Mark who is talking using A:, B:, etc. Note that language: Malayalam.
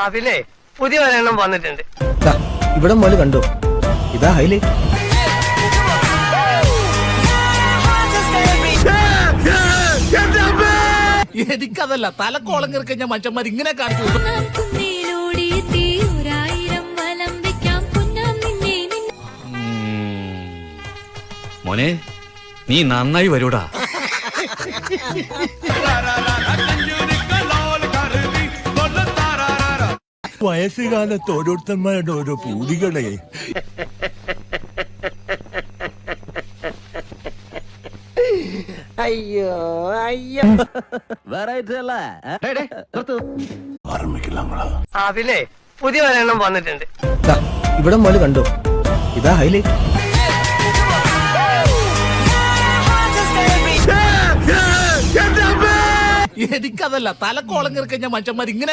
A: അതിലേ പുതിയ ഒരെണ്ണം വന്നിട്ടുണ്ട്.
B: ഇവിടെ മോല് കണ്ടോ, ഇതാ ഹൈലൈറ്റ്.
C: എനിക്കതല്ല, തലക്കോളം കയറിക്കഴിഞ്ഞ മനുഷ്യന്മാർ ഇങ്ങനെ കാണിച്ചു.
D: മോനെ, നീ നന്നായി വരൂടാ.
E: വയസ്സുകാലത്ത് ഓരോരുത്തന്മാരുടെ ഓരോ പൂതികളെ.
A: അയ്യോ അയ്യോ, അതിലേ പുതിയ ഒരെണ്ണം വന്നിട്ടുണ്ട്.
B: ഇവിടെ മോല് കണ്ടോ, ഇതാ ഹൈലൈറ്റ്.
C: എനിക്കതല്ല, തലക്കോളം കയറിക്കഴിഞ്ഞ മനുഷ്യന്മാർ ഇങ്ങനെ